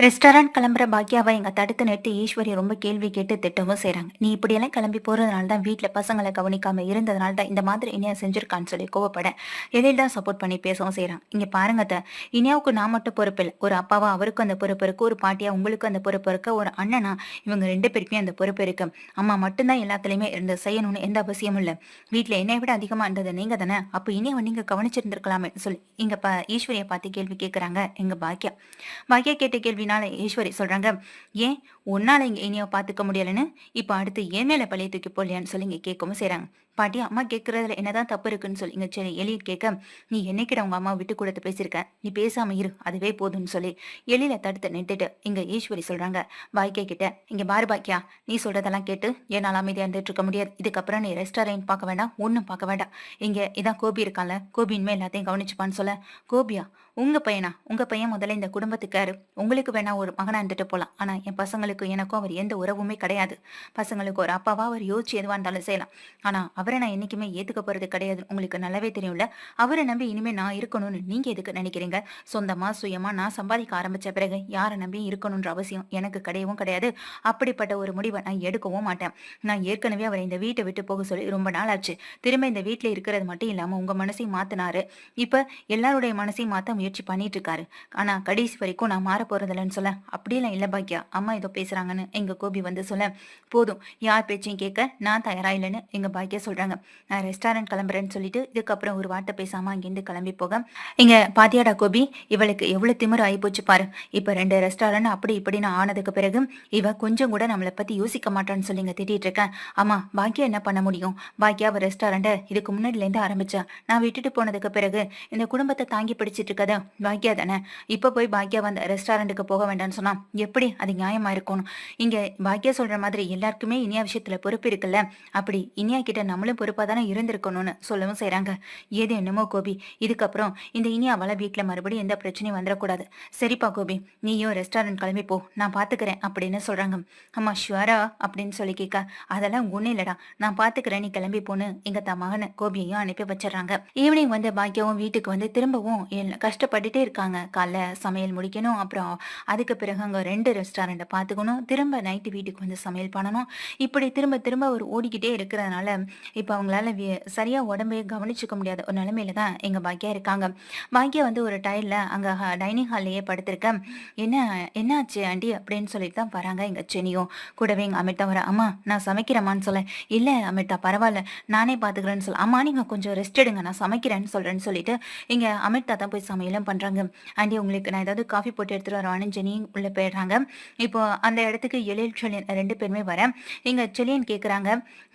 Restaurant கிளம்புற பாக்கியாவை எங்க தடுத்து நிறுத்தி ஈஸ்வரி ரொம்ப கேள்வி கேட்டு திட்டவும் செய்றாங்க. நீ இப்படியெல்லாம் கிளம்பி போறதுனால தான் வீட்ல பசங்களை கவனிக்காம இருந்ததுனால தான் இந்த மாதிரி இனியா செஞ்சிருக்கான்னு சொல்லி கோவப்பட எதில் தான் சப்போர்ட் பண்ணி பேசவும் செய்றாங்க. இங்க பாருங்க இனியாவுக்கு நான் மட்டும் பொறுப்பு இல்லை, ஒரு அப்பாவா அவருக்கும் அந்த பொறுப்பு இருக்கு, ஒரு பாட்டியா உங்களுக்கு அந்த பொறுப்பு இருக்கு, ஒரு அண்ணனா இவங்க ரெண்டு பேருக்குமே அந்த பொறுப்பு இருக்கு. அம்மா மட்டும்தான் எல்லாத்துலயுமே இருந்து செய்யணும்னு எந்த அவசியமும் இல்லை. வீட்ல என்னை விட அதிகமா இருந்தது நீங்க தானே, அப்ப இனியாவை நீங்க கவனிச்சிருந்திருக்கலாமே சொல்லி இங்க ஈஸ்வரியை பார்த்து கேள்வி கேட்கறாங்க எங்க பாக்கியா. பாக்கியா கேட்ட கேள்வினால ஈஸ்வரி சொல்றாங்க, ஏன் உன்னால இங்க இனிய பாத்துக்க முடியலன்னு இப்ப அடுத்து என் மேல பழைய தூக்கி போடலையான்னு சொல்லி இங்க கேட்கவும் செய்றாங்க. பாட்டி, அம்மா கேட்கறதுல என்னதான் தப்பு இருக்குன்னு சொல்லி இங்க சரி எலியட் கேட்க, நீ என்னைக்கிட உங்க அம்மா விட்டு கொடுத்து பேசியிருக்க, நீ பேசாம இரு அதுவே போதும்னு சொல்லி எலியில தடுத்து நிட்டுட்டு இங்க ஈஸ்வரி சொல்றாங்க பாக்கியா கிட்ட, இங்க பாரு பாக்கியா, நீ சொல்றதெல்லாம் கேட்டு என்னால் அமைதியா இருந்துட்டு இருக்க முடியாது. இதுக்கப்புறம் நீ ரெஸ்டாரண்ட் பார்க்க வேண்டாம், ஒன்னும் பார்க்க வேண்டாம். இங்க இதான் கோபி இருக்கான்ல, கோபி இனிமே எல்லாத்தையும் கவனிச்சுப்பான்னு சொல்ல, கோபியா உங்க பையனா? உங்க பையன் முதல்ல இந்த குடும்பத்துக்காரு, உங்களுக்கு வேணா ஒரு மகனா இருந்துட்டு போலாம், ஆனா என் பசங்களுக்கு எனக்கும் அவர் எந்த உறவுமே கிடையாது. பசங்களுக்கு ஒரு அப்பாவா அவர் யோசிச்சு எதுவா இருந்தாலும் செய்யலாம், ஆனா அவரை நான் என்னைக்குமே ஏத்துக்க போறது கிடையாது. உங்களுக்கு நல்லாவே தெரியும்ல, அவரை நம்பி இனிமே நான் இருக்கணும்னு நீங்க எதுக்கு நினைக்கிறீங்க? சொந்தமா சுயமா நான் சம்பாதிக்க ஆரம்பிச்ச பிறகு யாரை நம்பி இருக்கணும்ன்ற அவசியம் எனக்கு கிடையவும் கிடையாது. அப்படிப்பட்ட ஒரு முடிவை நான் எடுக்கவும் மாட்டேன். நான் ஏற்கனவே அவரை இந்த வீட்டை விட்டு போக சொல்லி ரொம்ப நாள் ஆச்சு. திரும்ப இந்த வீட்டுல இருக்கிறது மட்டும் இல்லாம உங்க மனசையும் மாத்தினாரு, இப்ப எல்லாருடைய மனசையும் மாத்த முயற்சி பண்ணிட்டு இருக்காரு. ஆனா கடைசி வரைக்கும் நான் மாற போறதில்லைன்னு சொல்ல, அப்படியெல்லாம் இல்ல பாக்கியா, அம்மா ஏதோ பேசுறாங்கன்னு எங்க கோபி வந்து சொல்ல, போதும் யார் பேச்சையும் கேட்க நான் தயாரா இல்லைன்னு எங்க பாக்கியா சொல்றாங்க. நான் ரெஸ்டாரண்ட் கிளம்புறேன்னு சொல்லிட்டு இதுக்கப்புறம் ஒரு வார்த்தை பேசாம அங்கிருந்து கிளம்பி போக, இங்க பாத்தியாடா கோபி, இவளுக்கு எவ்வளவு திமிரு ஆயிப்போச்சு பாரு. இப்ப 2 ரெஸ்டாரண்ட் அப்படி இப்படின்னு ஆனதுக்கு பிறகு இவ கொஞ்சம் கூட நம்மளை பத்தி யோசிக்க மாட்டான்னு சொல்லி இங்க திட்டிட்டு இருக்கேன். அம்மா, பாக்கியா என்ன பண்ண முடியும்? பாக்கியா அவ ரெஸ்டாரண்ட இதுக்கு முன்னாடில இருந்து ஆரம்பிச்சா, நான் விட்டுட்டு போனதுக்கு பிறகு இந்த குடும்பத்தை தாங்கி பிடிச்சிட்டு இருக்கத பாக்கியா தானே. இப்ப போய் பாக்கியா வந்த ரெஸ்டாரண்ட்டுக்கு போக வேண்டாம்னு சொன்னா எப்படி அது நியாயமா இருக்கணும்? இங்க பாக்கியா சொல்ற மாதிரி எல்லாருக்குமே இனியா விஷயத்துல பொறுப்பு இருக்குல்ல, அப்படி இனியா கிட்ட நம்மளும் பொறுப்பா தானே இருந்திருக்கணும்னு சொல்லவும் செய்றாங்க. ஏது என்னமோ கோபி, இதுக்கப்புறம் இந்த இனியாவால வீட்டுல மறுபடியும் எந்த பிரச்சனையும் வந்துடக்கூடாது. சரிப்பா கோபி, நீயும் ரெஸ்டாரண்ட் கிளம்பி போ, நான் பாத்துக்கிறேன் அப்படின்னு சொல்றாங்க. அம்மா ஷுவரா அப்படின்னு சொல்லி கேட்க, அதெல்லாம் ஒண்ணு இல்லடா, நான் பாத்துக்கிறேன், நீ கிளம்பி போன்னு எங்க மகனை கோபியையும் அனுப்பி வச்சிடறாங்க. ஈவினிங் வந்து பாக்கியாவும் வீட்டுக்கு வந்து திரும்பவும் கஷ்டப்பட்டுட்டே இருக்காங்க. காலைல சமையல் முடிக்கணும், அப்புறம் அதுக்கு பிறகு அங்க 2 ரெஸ்டாரண்ட்டை பார்த்துக்கணும், திரும்ப நைட்டு வீட்டுக்கு வந்து சமையல் பண்ணணும். இப்படி திரும்ப திரும்ப ஒரு ஓடிக்கிட்டே இருக்கிறதுனால இப்போ அவங்களால சரியா உடம்பையே கவனிச்சுக்க முடியாத ஒரு நிலைமையில தான் எங்க பாக்கியா இருக்காங்க. பாக்கியா வந்து ஒரு டயர்ல அங்க டைனிங் ஹால்லையே படுத்திருக்க, என்ன என்னாச்சு ஆண்டி அப்படின்னு சொல்லிட்டு தான் வராங்க எங்க செனியும். கூடவே எங்க அமிர்தா வர, அம்மா நான் சமைக்கிறேம்மான்னு சொல்ல, இல்ல அமிர்தா பரவாயில்ல நானே பாத்துக்கிறேன்னு சொல்ல, அம்மா நீங்க கொஞ்சம் ரெஸ்ட் எடுங்க நான் சமைக்கிறேன்னு சொல்றேன்னு சொல்லிட்டு இங்க அமிர்தா தான் போய் சமையலும் பண்றாங்க. ஆண்டி உங்களுக்கு நான் ஏதாவது காஃபி போட்டு எடுத்துட்டு வரவானு ஜெனி உள்ள போயிடுறாங்க. இப்போ அந்த இடத்துக்கு எழில் செலியன் 2 பேருமே வர, இங்க செலியன் கேக்குறாங்க,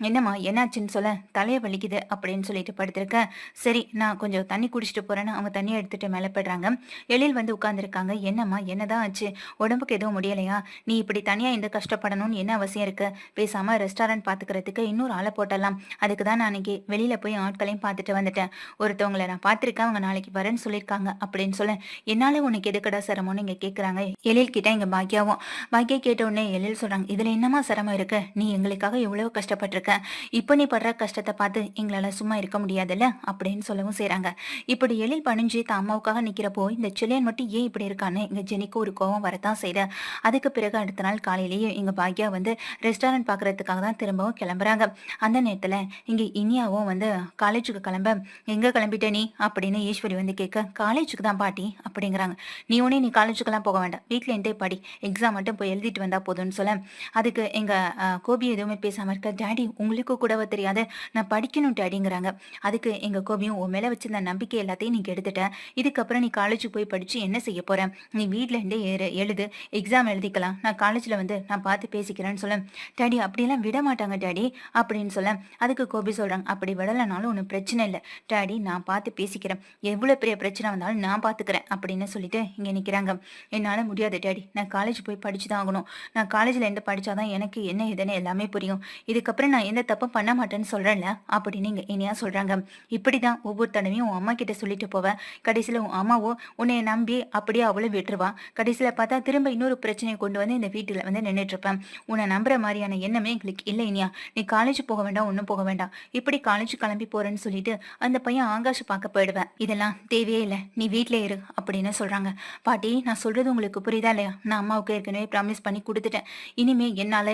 என்னம்மா என்னாச்சுன்னு சொல்ல, தலைய வலிக்குது அப்படின்னு சொல்லிட்டு படுத்திருக்க. சரி நான் கொஞ்சம் தண்ணி குடிச்சிட்டு போறேன்னு அவங்க தண்ணி எடுத்துட்டு மேல போயிடுறாங்க. எழில் வந்து உட்கார்ந்துருக்காங்க. என்னம்மா என்னதான் ஆச்சு, உடம்புக்கு எதுவும் முடியலையா? நீ இப்படி தனியா இந்த கஷ்டப்படணும்னு என்ன அவசியம் இருக்கு? பேசாம ரெஸ்டாரண்ட் பாத்துக்கிறதுக்கு இன்னொரு ஆளை போட்டலாம். அதுக்கு தான் நான் அன்னைக்கு வெளியில போய் ஆட்களையும் பார்த்துட்டு வந்துட்டேன். ஒருத்தவங்களை நான் பார்த்திருக்கேன், அவங்க நாளைக்கு வரேன்னு சொல்லியிருக்காங்க அப்படின்னு சொல்ல, என்னால உனக்கு எதுக்கடா சிரமம்னு இங்க கேக்குறாங்க எழில் கிட்ட எங்க பாக்கியாவும். பாக்கியா கேட்ட உடனே எழில் சொல்றாங்க, இதுல என்னமா சிரமம் இருக்கு? நீ எங்களுக்காக எவ்வளவு கஷ்டப்பட்டிருக்க, இப்ப நீ படுற கஷ்டத்தை பார்த்து எங்களால சும்மா இருக்க முடியாதுல்ல அப்படின்னு சொல்லவும் செய்றாங்க. இப்படி எழில் பணிஞ்சு தான் அம்மாவுக்காக நிக்கிறப்போ இந்த செல்லியன் மட்டும் ஏன் இப்படி இருக்கான்னு எங்க ஜெனிக்கு ஒரு கோவம் வரத்தான் செய்த. அதுக்கு பிறகு அடுத்த நாள் காலையிலேயே எங்க பாக்கியா வந்து ரெஸ்டாரண்ட் பாக்குறதுக்காக தான் திரும்பவும் கிளம்புறாங்க. அந்த நேரத்துல இங்க இனியாவும் வந்து காலேஜுக்கு கிளம்ப, எங்க கிளம்பிட்ட நீ அப்படின்னு ஈஸ்வரி வந்து கேட்க, காலேஜுக்கு தான் பாட்டி அப்படிங்கிறாங்க. நீ காலேஜுக்கெல்லாம் போக வேண்டாம், வீட்டுல இருந்தே படி, எக்ஸாம் மட்டும் போய் எழுதிட்டு வந்தா போதும்னு சொல்ல, அதுக்கு எங்க கோபி எதுவுமே பேசாம இருக்க, டாடி உங்களுக்கு கூடவா தெரியாது நான் படிக்கணும் டாடிங்கிறாங்க. அதுக்கு எங்க கோபியும், உன் மேல வச்சிருந்த நம்பிக்கை எல்லாத்தையும் நீ எடுத்துட்ட, இதுக்கப்புறம் நீ காலேஜுக்கு போய் படிச்சு என்ன செய்ய போற? நீ வீட்டுல இருந்தே எழுது, எக்ஸாம் எழுதிக்கலாம், நான் காலேஜ்ல வந்து நான் பார்த்து பேசிக்கிறேன்னு சொல்ல, டாடி அப்படியெல்லாம் விட மாட்டாங்க டாடி அப்படின்னு சொல்ல, அதுக்கு கோபி சொல்றாங்க, அப்படி விடலைனாலும் ஒன்றும் பிரச்சனை இல்லை டாடி, நான் பார்த்து பேசிக்கிறேன், எவ்வளவு பெரிய பிரச்சனை வந்தாலும் நான் பாத்துக்கிறேன் அப்படின்னு சொல்லிட்டு இங்க நிக்கிறாங்க. என்னால முடியாது டாடி, நான் காலேஜ் போய் படிச்சுதான் ஆகணும், நான் காலேஜ்ல இருந்து படிச்சாதான் எனக்கு என்ன இதுன்னு எல்லாமே புரியும், இதுக்கப்புறம் நான் எந்த தப்பும் பண்ண மாட்டேன்னு சொல்றேன்ல அப்படின்னு இங்க இனியா சொல்றாங்க. இப்படிதான் ஒவ்வொரு தடவையும் உன் அம்மா கிட்ட சொல்லிட்டு போவேன். கடைசியில உன் அம்மாவோ உன்னைய நம்பி அப்படியே அவளும் விட்டுருவா. கடைசியில பார்த்தா திரும்ப இன்னொரு பிரச்சனையை கொண்டு வந்து இந்த வீட்டுல வந்து நின்னுட்டு இருப்பேன். உன்னை நம்புற மாதிரியான எண்ணமே எங்களுக்கு இல்லை இனியா. நீ காலேஜ் போக வேண்டாம், ஒன்றும் போக வேண்டாம். இப்படி காலேஜ் கிளம்பி போறேன்னு சொல்லிட்டு அந்த பையன் ஆகாஷ் பார்க்க போயிடுவேன். இதெல்லாம் தேவையே இல்லை, நீ வீட்டிலே இரு அப்படின்னு சொல்றாங்க. பாட்டி, நான் சொல்றது உங்களுக்கு புரியுதா இல்லையா? நான் அம்மாவுக்கு ஏற்கனவே ப்ராமிஸ் பண்ணி கொடுத்துட்டேன். இனிமே என்னால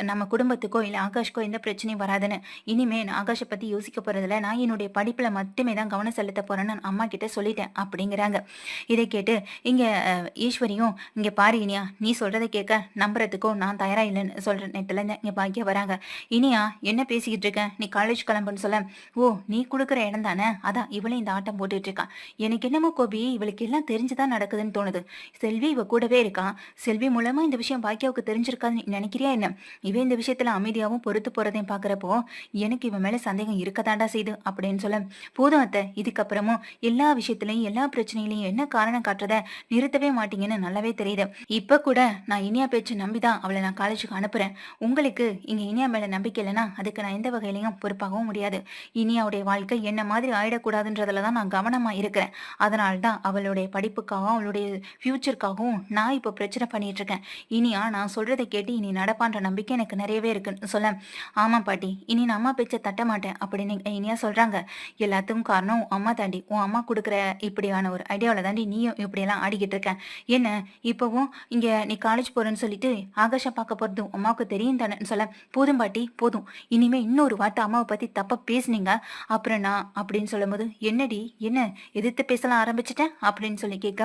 நம்ம குடும்பத்துக்கோ இல்ல ஆகாஷ்க்கோ எந்த பிரச்சனையும் வராதுன்னு. இனிமே நான் ஆகாஷை பத்தி யோசிக்க போறதில்ல, நான் என்னுடைய படிப்புல மட்டுமே தான் கவனம் செலுத்த போறேன்னு அம்மா கிட்ட சொல்லிட்டேன் அப்படிங்கிறாங்க. இதை கேட்டு இங்க ஈஸ்வரியும், இங்க பாரு இனியா, நீ சொல்றதை கேட்க நம்புறதுக்கும் நான் தயாரா இல்லைன்னு சொல்ற நேரத்துல இருந்து இங்க பாக்கியா வராங்க. இனியா, என்ன பேசிக்கிட்டு இருக்க? நீ காலேஜ் கிளம்புன்னு சொல்ல, ஓ நீ கொடுக்குற இடம் தானே, அதான் இவளே இந்த ஆட்டம் போட்டுட்டு இருக்கான். எனக்கு என்னமோ கோபி, இவளுக்கு எல்லாம் தெரிஞ்சுதான் நடக்குதுன்னு தோணுது. செல்வி இவ கூடவே இருக்கான். செல்வி மூலமா இந்த விஷயம் பாக்கியாவுக்கு தெரிஞ்சிருக்காதுன்னு நினைக்கிறியா என்ன? இவன் இந்த விஷயத்துல அமைதியாவும் பொறுத்து போறதையும் பாக்குறப்போ எனக்கு இவன் மேல சந்தேகம் இருக்கதாண்டா செய்து அப்படின்னு சொல்ல, போதும் அத்தை, இதுக்கப்புறமும் எல்லா விஷயத்திலையும் எல்லா பிரச்சனையிலையும் என்ன காரணம் காட்டுறத நிறுத்தவே மாட்டீங்கன்னு நல்லாவே தெரியுது. இப்ப கூட நான் இனியா பேச்சு நம்பிதான் அவளை நான் காலேஜுக்கு அனுப்புறேன். உங்களுக்கு இங்க இனியா மேல நம்பிக்கை இல்லைன்னா அதுக்கு நான் எந்த வகையிலையும் பொறுப்பாகவும் முடியாது. இனியாவுடைய வாழ்க்கை என்ன மாதிரி ஆயிடக்கூடாதுன்றதுலதான் நான் கவனமா இருக்கிறேன். அதனால்தான் அவளுடைய படிப்புக்காகவும் அவளுடைய ஃபியூச்சருக்காகவும் நான் இப்போ பிரச்சனை பண்ணிட்டு இருக்கேன். இனியா நான் சொல்றதை கேட்டு இனி நடப்பான்ற நம்பிக்கை எனக்கு நிறையவே இருக்குன்னு சொல்ல, ஆமா பாட்டி, இனி நான் அம்மா பேச்சை தட்ட மாட்டேன் அப்படின்னு இனியா சொல்றாங்க. எல்லாத்துக்கும் காரணம் அம்மா தாண்டி, உன் அம்மா கொடுக்குற இப்படியான ஒரு ஐடியாவில தாண்டி நீயும் இப்படியெல்லாம் ஆடிக்கிட்டு இருக்க. என்ன இப்பவும் இங்க நீ காலேஜ் போறேன்னு சொல்லிட்டு ஆகாஷா பார்க்க போறது அம்மாவுக்கு தெரியும் தானேன்னு சொல்ல, போதும் பாட்டி போதும், இனிமே இன்னொரு வார்த்தை அம்மாவை பத்தி தப்பா பேசுனீங்க அப்புறம் நான் அப்படின்னு சொல்லும் போது, என்னடி என்ன எதிர்த்து பேசலாம் ஆரம்பிச்சிட்டேன் அப்படின்னு சொல்லி கேட்க,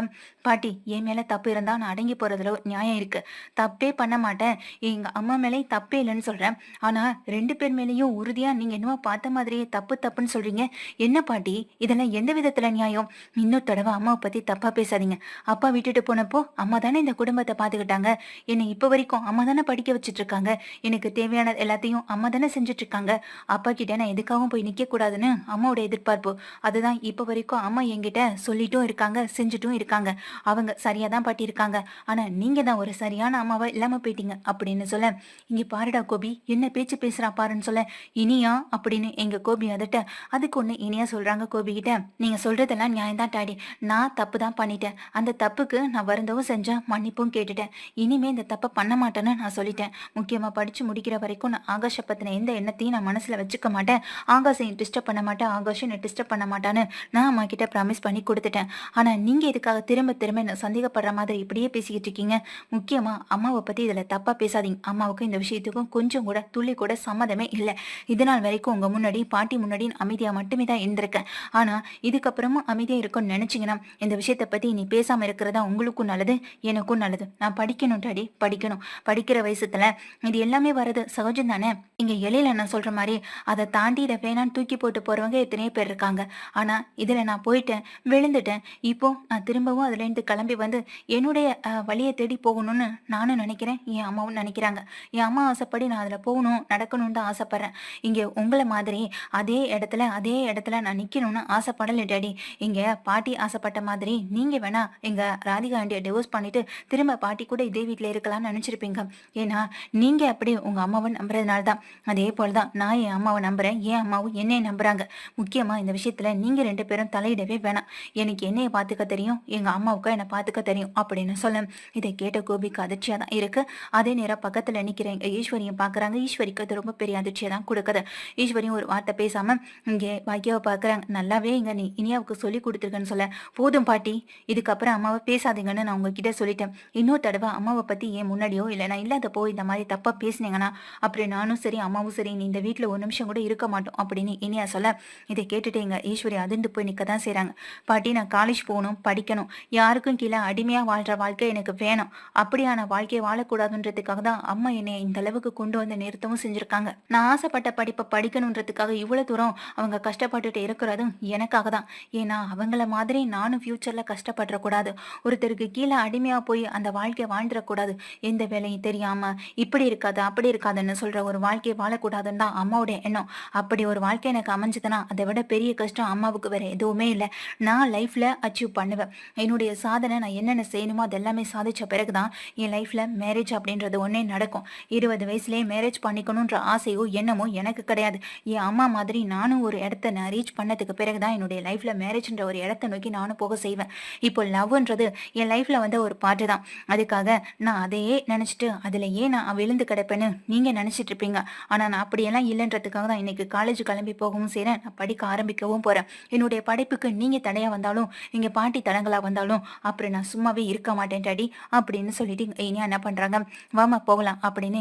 பாட்டி என் மேல தப்பு இருந்தா நான் அடங்கி போறதுல நியாயம் இருக்கு. தப்பே பண்ண மாட்டேன், எங்க அம்மா மேலே தப்பே இல்லைன்னு சொல்றேன். ஆனா 2 பேர் மேலேயும் உறுதியா நீங்க என்னவோ பார்த்த மாதிரியே தப்பு தப்புன்னு சொல்றீங்க. என்ன பாட்டி, இதெல்லாம் எந்த விதத்துல நியாயம்? இன்னொரு தடவை அம்மாவை பத்தி தப்பா பேசாதீங்க. அப்பா விட்டுட்டு போனப்போ அம்மா தானே இந்த குடும்பத்தை பாத்துக்கிட்டாங்க. என்னை இப்ப வரைக்கும் அம்மா தானே படிக்க வச்சுட்டு இருக்காங்க. எனக்கு தேவையான எல்லாத்தையும் அம்மா தானே செஞ்சுட்டு இருக்காங்க. அப்பா கிட்ட நான் எதுக்காகவும் போய் நிக்க கூடாதுன்னு அம்மாவோட எதிர்பார்ப்பு. அதுதான் இப்ப வரைக்கும் அம்மா என்கிட்ட சொல்லிட்டும் இருக்காங்க, செஞ்சுட்டும் இருக்காங்க. அவங்க சரியா தான் பாட்டி இருக்காங்க. ஆனா நீங்க தான் ஒரு சரியான அம்மாவா இல்லாம போயிட்டீங்க அப்படின்னு சொல்ல, இங்க பாருடா கோபி, என்ன பேச்சு பேசுறா பாருன்னு சொல்ல, இனியா அப்படின்னு எங்க கோபி அதட்ட, அதுக்கு ஒண்ணு இனியா சொல்றாங்க கோபி கிட்ட, நீங்க சொல்றதெல்லாம் நியாயம்தான் டாடி, நான் தப்பு தான் பண்ணிட்டேன். அந்த தப்புக்கு நான் வருந்தவும் செஞ்சேன், மன்னிப்பும் கேட்டுட்டேன். இனிமே இந்த தப்பை பண்ண மாட்டேன்னு நான் சொல்லிட்டேன். முக்கியமா படிச்சு முடிக்கிற வரைக்கும் நான் ஆகாஷை பத்தின எந்த எண்ணத்தையும் நான் மனசுல வச்சுக்க மாட்டேன். ஆகாஷை டிஸ்டர்ப் பண்ண மாட்டேன், ஆகாஷம் டிஸ்டர்ப் பண்ண மாட்டான்னு நான் அம்மா கிட்ட ப்ராமிஸ் பண்ணி கொடுத்துட்டேன். ஆனா நீங்க இதுக்காக திரும்ப திரும்ப என்ன சந்தேகப்படுற மாதிரி இப்படியே பேசிக்கிட்டு இருக்கீங்க. முக்கியமா அம்மாவை பத்தி இதுல தப்பா பேசாதீங்க. அம்மாவுக்கும் இந்த விஷயத்துக்கும் கொஞ்சம் கூட துள்ளி கூட சம்மதமே இல்லை. இதனால் வரைக்கும் உங்க முன்னாடி பாட்டி முன்னாடி அமைதியா மட்டுமே தான் இருந்திருக்கேன். ஆனா இதுக்கப்புறமும் அமைதியா இருக்கும்னு நினைச்சீங்கன்னா இந்த விஷயத்த பத்தி நீ பேசாம இருக்கிறதா உங்களுக்கும் நல்லது, எனக்கும் நல்லது. நான் படிக்கணும் டாடி, படிக்கணும். படிக்கிற வயசுல இது எல்லாமே வர்றது சகஜம் தானே. இங்க இலையில நான் சொல்ற மாதிரி அதை தாண்டி இதை வேணான்னு தூக்கி போட்டு போறவங்க எத்தனையோ பேர் இருக்காங்க. ஆனா இதுல நான் போயிட்டேன், விழுந்துட்டேன். இப்போ நான் திரும்பவும் அதுல இருந்து கிளம்பி வந்து என்னுடைய வழியை தேடி போகணும்னு நானும் நினைக்கிறேன், என் அம்மாவும் நினைக்கிறாங்க. என் அம்மா ஆசைப்படி நான் அதில் போகணும், நடக்கணும்னு தான் ஆசைப்பட்றேன். இங்கே உங்களை மாதிரி அதே இடத்துல நான் நிற்கணும்னு ஆசைப்படலை டாடி. இங்கே பாட்டி ஆசைப்பட்ட மாதிரி நீங்கள் வேணா எங்கள் ராதிகா ஆண்டியை டிவோர்ஸ் பண்ணிட்டு திரும்ப பாட்டி கூட இதே வீட்டில் இருக்கலாம்னு நினச்சிருப்பீங்க. ஏன்னா நீங்கள் அப்படி உங்கள் அம்மாவை நம்புறதுனால தான். அதே போல் தான் நான் என் அம்மாவை நம்புகிறேன், என் அம்மாவும் என்னையை நம்புகிறாங்க. முக்கியமாக இந்த விஷயத்தில் நீங்கள் 2 பேரும் தலையிடவே வேணாம். எனக்கு என்னையை பார்த்துக்க தெரியும், எங்கள் அம்மாவுக்கு என்னை பார்த்துக்க தெரியும் அப்படின்னு சொல்ல, இதை கேட்ட கோபிக்கு அதிர்ச்சியாக தான் இருக்கு. அதே நேரம் பக்கத்தில் நிற்கிறேன் ஈஸ்வரியும் பார்க்குறாங்க. ஈஸ்வரிக்கு அது ரொம்ப பெரிய அதிர்ச்சியை தான் கொடுக்குது. ஈஸ்வரியும் ஒரு வார்த்தை பேசாம இங்கே பாக்கியாவை பார்க்குறாங்க. நல்லாவே இங்கே நீ இனியாவுக்கு சொல்லி கொடுத்துருக்கேன்னு சொல்ல, போதும் பாட்டி, இதுக்கப்புறம் அம்மாவை பேசாதீங்கன்னு நான் உங்ககிட்ட சொல்லிட்டேன். இன்னொரு தடவை அம்மாவை பற்றி ஏன் முன்னாடியோ இல்லை நான் இல்லாதப்போ இந்த மாதிரி தப்பாக பேசினீங்கன்னா அப்புறம் நானும் சரி அம்மாவும் சரி நீ இந்த வீட்டில் ஒரு நிமிஷம் கூட இருக்க மாட்டோம் அப்படின்னு இனியா சொல்ல, இதை கேட்டுட்டு எங்க ஈஸ்வரி அதிர்ந்து போய் நிற்க தான் செய்கிறாங்க. பாட்டி, நான் காலேஜ் போகணும், படிக்கணும், யாருக்கும் கீழே அடிமையாக வாழ்கிற வாழ்க்கை எனக்கு வேணும். அப்படியான வாழ்க்கையை வாழக்கூடாதுன்றதுக்காக தான் அம்மா என்னை இந்த அளவுக்கு கொண்டு வந்து நிறுத்தவும் செஞ்சிருக்காங்க. நான் ஆசைப்பட்ட படிப்பை படிக்கணுன்றதுக்காக இவ்வளவு தூரம் அவங்க கஷ்டப்பட்டுட்டு இருக்கிறதும் எனக்காக தான். ஏன்னா அவங்கள மாதிரி நானும் ஃபியூச்சர்ல கஷ்டப்படக்கூடாது, ஒருத்தருக்கு கீழே அடிமையா போய் அந்த வாழ்க்கையை வாழ்ந்துடக்கூடாது. எந்த வேலையும் தெரியாம இப்படி இருக்காது அப்படி இருக்காதுன்னு சொல்ற ஒரு வாழ்க்கையை வாழக்கூடாதுன்னு தான் அம்மாவுடைய எண்ணம். அப்படி ஒரு வாழ்க்கை எனக்கு அமைஞ்சதுன்னா அதை விட பெரிய கஷ்டம் அம்மாவுக்கு வேற எதுவுமே இல்லை. நான் லைஃப்ல அச்சீவ் பண்ணுவேன். என்னுடைய சாதனை நான் என்னென்ன செய்யணுமோ அதெல்லாமே சாதிச்ச பிறகுதான் என் லைஃப்ல மேரேஜ் அப்படின்றது ஒன்னே நடக்கும். 20 வயசுலேயே மேரேஜ் பண்ணிக்கணுன்ற ஆசையோ எண்ணமோ எண்ணமும் எனக்கு கிடையாது. என் அம்மா மாதிரி நானும் ஒரு இடத்த நான் ரீச் பண்ணதுக்கு பிறகு தான் என்னுடைய லைஃப்ல மேரேஜ்ன்ற ஒரு இடத்த நோக்கி நானும் போக செய்வேன். இப்போ லவ்ன்றது என் லைஃப்ல வந்து ஒரு பாட்டு தான். அதுக்காக நான் அதையே நினைச்சிட்டு அதிலேயே நான் விழுந்து கிடப்பேன்னு நீங்க நினைச்சிட்டு இருப்பீங்க. ஆனா நான் அப்படியெல்லாம் இல்லைன்றதுக்காக தான் இன்னைக்கு காலேஜ் கிளம்பி போகவும் செய்றேன். நான் படிக்க ஆரம்பிக்கவும் போறேன். என்னுடைய படிப்புக்கு நீங்க தடையா வந்தாலும், எங்க பாட்டி தடங்கலா வந்தாலும், அப்புறம் நான் சும்மாவே இருக்க மாட்டேன் டாடி அப்படின்னு சொல்லிட்டு இனியா என்ன பண்றாங்க, வாமா போகலாம் அப்படின்னு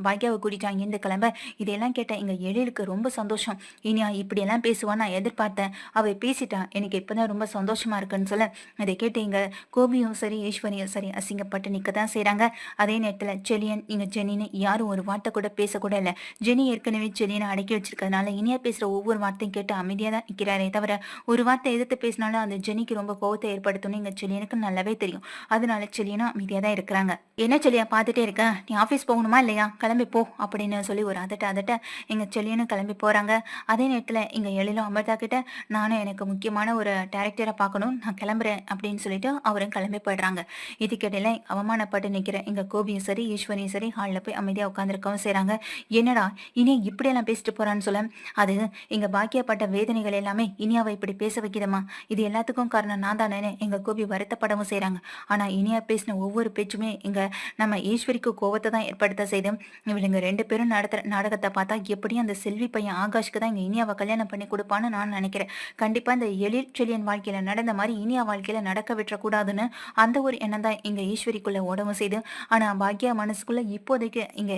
பாக்யாவை கூட்டிட்டு அங்கேருந்து கிளம்ப. இதையெல்லாம் கேட்ட எங்க எழிலுக்கு ரொம்ப சந்தோஷம். இனியா இப்படியெல்லாம் பேசுவான்னு நான் எதிர்பார்த்தேன். அவ பேசிட்டா. எனக்கு இப்பதான் ரொம்ப சந்தோஷமா இருக்குன்னு சொல்ல, அதை கேட்டு எங்க கோபியும் சரி ஈஸ்வரியும் சரி அசிங்கப்பட்டு நிக்க தான் செய்றாங்க. அதே நேரத்துல செலியன் இங்க ஜெனின்னு யாரும் ஒரு வார்த்தை கூட பேசக்கூட இல்லை. ஜெனி ஏற்கனவே செலியனை அடக்கி வச்சிருக்கிறதுனால இனியா பேசுற ஒவ்வொரு வார்த்தையும் கேட்டு அமைதியா தான் நிக்கிறாரே தவிர, ஒரு வார்த்தை எதிர்த்து பேசினாலும் அந்த ஜெனிக்கு ரொம்ப கோவத்தை ஏற்படுத்தணும் இங்க செலியனுக்கு நல்லாவே தெரியும். அதனால செலியனும் அமைதியா தான் இருக்கிறாங்க. என்ன செலியா பார்த்துட்டே இருக்க, நீ ஆஃபீஸ் போகணுமா இல்லையா, கிளம்பி போ அப்படின்னு சொல்லி ஒரு அதட்ட எங்க செலியனும் கிளம்பி போறாங்க. அதே நேரத்துல இங்க எழிலும் அமிர்தா கிட்ட, நானும் எனக்கு முக்கியமான ஒரு டேரக்டரை பார்க்கணும், நான் கிளம்புறேன் அப்படின்னு சொல்லிட்டு அவரும் கிளம்பி போயிடுறாங்க. இதுக்கிடையில அவமானப்பட்டு நிக்கிற எங்க கோபியும் சரி ஈஸ்வரியும் சரி ஹாலில் போய் அமைதியா உட்காந்துருக்கவும் செய்றாங்க. என்னடா இனி இப்படியெல்லாம் பேசிட்டு போறான்னு சொல்ல, அது எங்க பாக்கியப்பட்ட வேதனைகள் எல்லாமே இனியாவை இப்படி பேச வைக்கிதமா, இது எல்லாத்துக்கும் காரணம் நான் தானேன்னு எங்க கோபி வருத்தப்படவும் செய்றாங்க. ஆனா இனியா பேசின ஒவ்வொரு பேச்சுமே எங்க நம்ம ஈஸ்வரிக்கு கோவத்தை தான் ஏற்படுத்த செய்து, இவளுங்க 2 பேரும் நடத்துற நாடகத்தை பார்த்தா எப்படியும் அந்த செல்வி பையன் ஆகாஷ்க்கு தான் இங்க இனியாவை கல்யாணம் பண்ணி கொடுப்பான்னு நான் நினைக்கிறேன். கண்டிப்பா இந்த எழில் செழியன் வாழ்க்கையில நடந்த மாதிரி இனியா வாழ்க்கையில நடக்க விட்டுறக்கூடாதுன்னு அந்த ஒரு எண்ணம் தான் இங்க ஈஸ்வரிக்குள்ள ஓடவும் செய்து. ஆனா பாக்யா மனசுக்குள்ள இப்போதைக்கு இங்க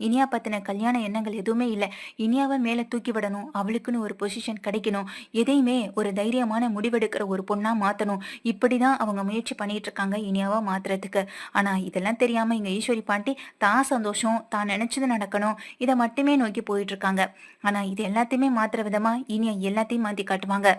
இனியா பத்தின கல்யாண எண்ணங்கள் எதுவுமே இல்லை. இனியாவை மேல தூக்கி விடணும், அவளுக்குன்னு ஒரு பொசிஷன் கிடைக்கணும், எதையுமே ஒரு தைரியமான முடிவெடுக்கிற ஒரு பொண்ணா மாத்தணும், இப்படிதான் அவங்க முயற்சி பண்ணிட்டு இருக்காங்க இனியாவா மாத்துறதுக்கு. ஆனா இதெல்லாம் தெரியாம இங்க ஈஸ்வரி பாட்டி தான் சந்தோஷம், தான் நினைச்சது நடக்கணும், இதை மட்டுமே நோக்கி போயிட்டு இருக்காங்க. ஆனா இது எல்லாத்தையுமே மாத்துற விதமா இனியா எல்லாத்தையும் மாத்தி காட்டுவாங்க.